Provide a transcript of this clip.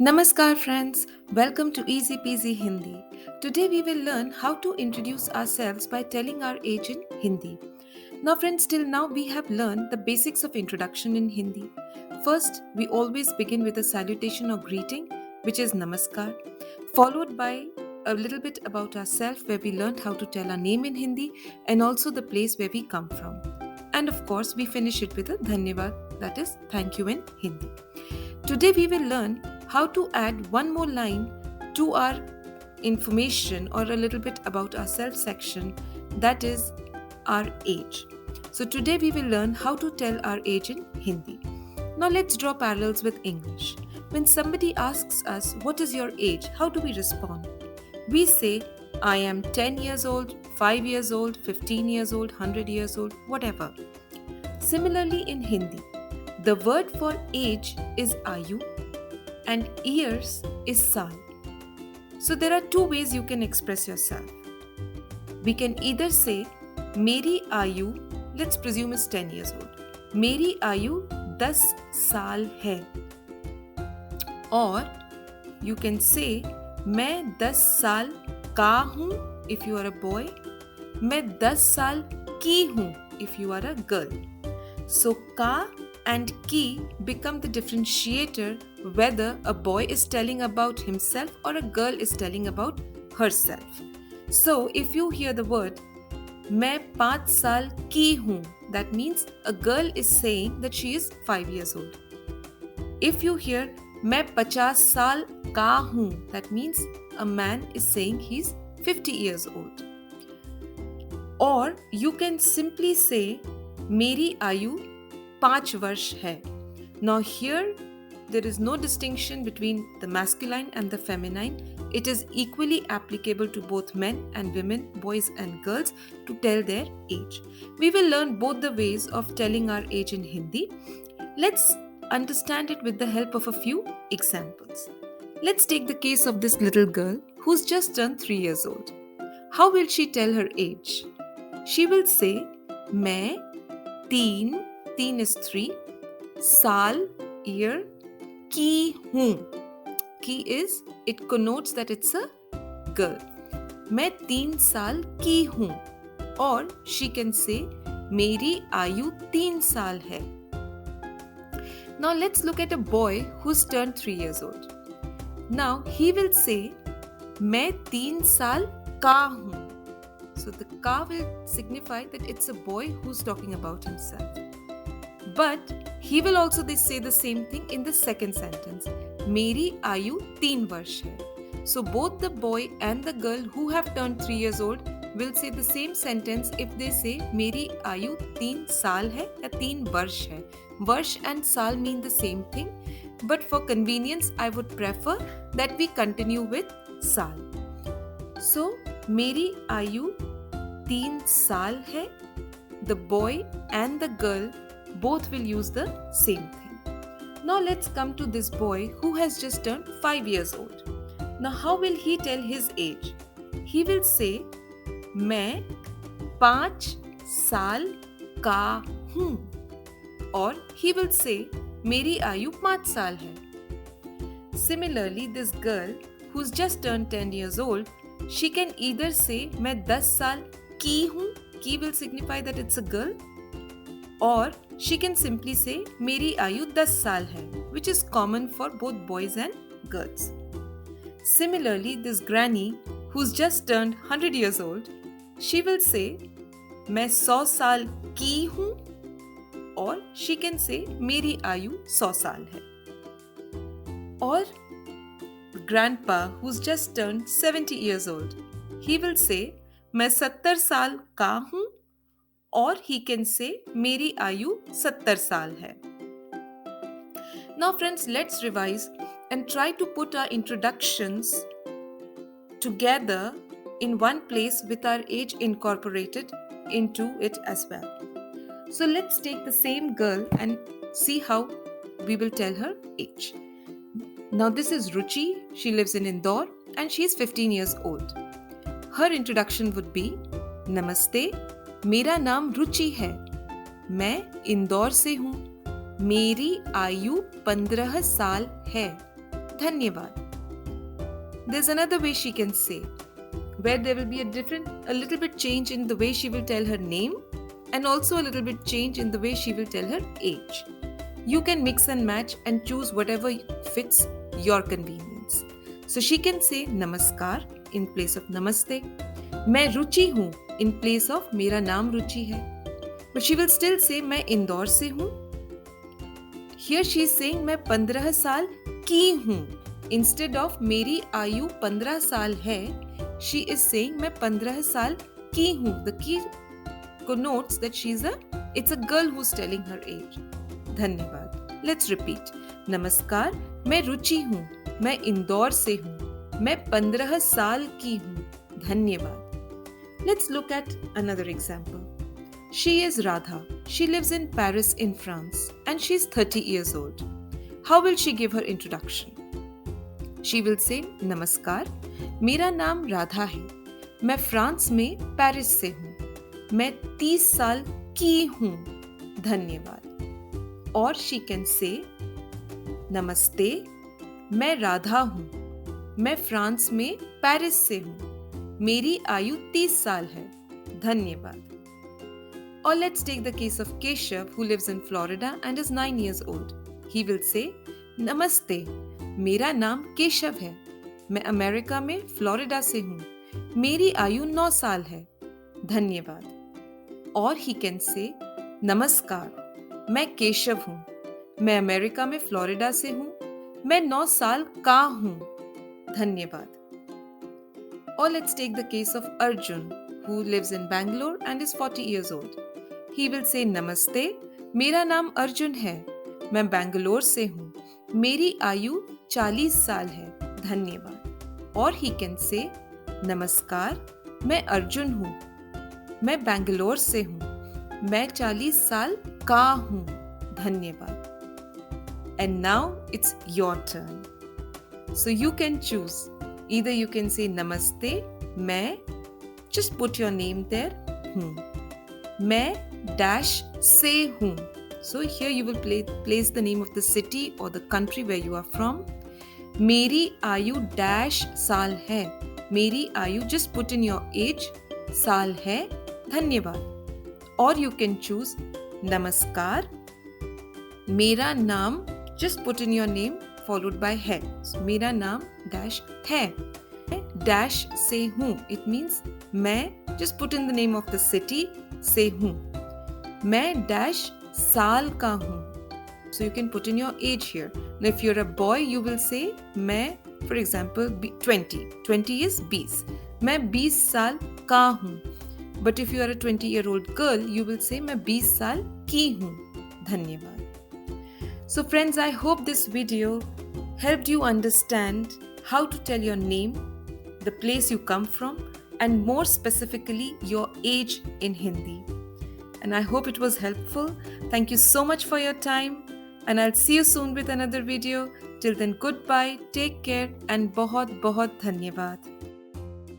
Namaskar friends, welcome to Easy Peasy Hindi. Today we will learn how to introduce ourselves by telling our age in Hindi. Now friends, till now we have learned the basics of introduction in Hindi. First, we always begin with a salutation or greeting, which is Namaskar, followed by a little bit about ourselves where we learned how to tell our name in Hindi and also the place where we come from. And of course, we finish it with a Dhanyavad, that is thank you in Hindi. Today we will learn how to add one more line to our information or a little bit about ourselves section, that is our age. So today we will learn how to tell our age in Hindi. Now let's draw parallels with English. When somebody asks us, what is your age? How do we respond? We say, I am 10 years old, 5 years old, 15 years old, 100 years old, whatever. Similarly in Hindi, the word for age is ayu and years is saal. So there are two ways you can express yourself. We can either say Meri ayu, let's presume is 10 years old. Meri ayu 10 saal hai. Or you can say मैं 10 साल का हूँ if you are a boy, मैं 10 साल की हूँ if you are a girl. So ka and ki become the differentiator whether a boy is telling about himself or a girl is telling about herself. So if you hear the word मैं 5 साल की हूँ, that means a girl is saying that she is 5 years old. If you hear मैं 50 साल का हूँ, that means a man is saying he's 50 years old. Or you can simply say मेरी आयु 5 वर्ष है. Now here there is no distinction between the masculine and the feminine. It is equally applicable to both men and women, boys and girls, to tell their age. We will learn both the ways of telling our age in Hindi. Let's understand it with the help of a few examples. Let's take the case of this little girl who's just turned 3 years old. How will she tell her age? She will say, मैं 3 is 3, साल, year, की हूँ. Ki is, it connotes that it's a girl. मैं 3 साल की हूँ. Or she can say, मेरी आयु 3 साल है. Now let's look at a boy who's turned 3 years old. Now he will say, मैं 3 साल का हूँ. So the ka will signify that it's a boy who's talking about himself. But he will also say the same thing in the second sentence. मेरी आयु 3 वर्ष है. So both the boy and the girl who have turned 3 years old will say the same sentence if they say मेरी आयु 3 साल है या 3 वर्ष है. Varsh and saal mean the same thing, but for convenience I would prefer that we continue with saal. So मेरी आयु 3 साल है. The boy and the girl both will use the same thing. Now let's come to this boy who has just turned 5 years old. Now how will he tell his age? He will say मैं 5 साल का हूँ. Or he will say मेरी आयु 5 साल है. Similarly, this girl who's just turned 10 years old, she can either say मैं 10 साल की हूँ. की will signify that it's a girl. Or she can simply say मेरी आयु 10 साल है, which is common for both boys and girls. Similarly, this granny who's just turned 100 years old, she will say मैं 100 साल की हूँ. Or she can say मेरी आयु 100 साल है. Or grandpa who's just turned 70 years old, he will say मैं 70 साल का हूँ. Or he can say मेरी आयु 70 साल है. Now friends, let's revise and try to put our introductions together in one place with our age incorporated into it as well. So let's take the same girl and see how we will tell her age. Now this is Ruchi. She lives in Indore and she is 15 years old. Her introduction would be, नमस्ते, मेरा नाम रुचि है. मैं इंदौर से हूँ. मेरी आयु 15 साल है. Dhanyavad. There's another way she can say, where there will be a little bit change in the way she will tell her name and also a little bit change in the way she will tell her age. You can mix and match and choose whatever fits your convenience. So she can say Namaskar in place of Namaste. मैं रुचि हूँ in place of मेरा नाम रुचि है. But she will still say मैं इंदौर से हूँ. Here she is saying मैं 15 साल की हूँ. Instead of मेरी आयु 15 साल है, she is saying मैं 15 साल की हूँ. The key connotes that it's a girl who's telling her age. धन्यवाद. Let's repeat. नमस्कार, मैं रुचि हूँ. मैं इंदौर से हूँ. मैं 15 साल की हूँ. धन्यवाद. Let's look at another example. She is Radha. She lives in Paris in France and she's 30 years old. How will she give her introduction? She will say, नमस्कार, मेरा नाम राधा है. मैं फ्रांस में पेरिस से हूँ. मैं 30 साल की हूँ. धन्यवाद. और she can say, नमस्ते, मैं राधा हूँ. मैं फ्रांस में पेरिस से हूँ. मेरी आयु 30 साल है. धन्यवाद. Or let's take the case of Keshav, who lives in Florida and is 9 years old. He will say, नमस्ते, मेरा नाम केशव है. मैं अमेरिका में फ्लोरिडा से हूँ. मेरी आयु 9 साल है. धन्यवाद. और he can say, नमस्कार, मैं केशव हूँ. मैं अमेरिका में फ्लोरिडा से हूँ. मैं 9 साल का हूँ. धन्यवाद. Or let's take the case of Arjun, who lives in Bangalore and is 40 years old. He will say, नमस्ते, मेरा नाम अर्जुन है. मैं बैंगलोर से हूँ. मेरी आयु 40 साल है. धन्यवाद. और he can say, नमस्कार, मैं अर्जुन हूँ. मैं बैंगलोर से हूँ. मैं 40 साल का हूँ. धन्यवाद. And now it's your turn. So you can choose. Either you can say Namaste, मैं, just put your name there, हूँ. मैं dash से हूँ. So here you will place the name of the city or the country where you are from. मेरी आयु dash साल है. मेरी आयु, just put in your age, साल है. धन्यवाद. Or you can choose नमस्कार, मेरा नाम, just put in your name followed by है. So, मेरा नाम dash है. मैं dash से हूँ. It means मैं, just put in the name of the city, से हूँ. मैं dash साल का हूँ. So you can put in your age here. Now if you're a boy, you will say मैं, for example, 20. 20 is 20. मैं 20 साल का हूँ. But if you are a 20-year-old girl, you will say मैं 20 साल की हूँ. धन्यवाद. So friends, I hope this video helped you understand how to tell your name, the place you come from, and more specifically your age in Hindi. And I hope it was helpful. Thank you so much for your time, and I'll see you soon with another video. Till then, goodbye, take care, and बहुत बहुत धन्यवाद.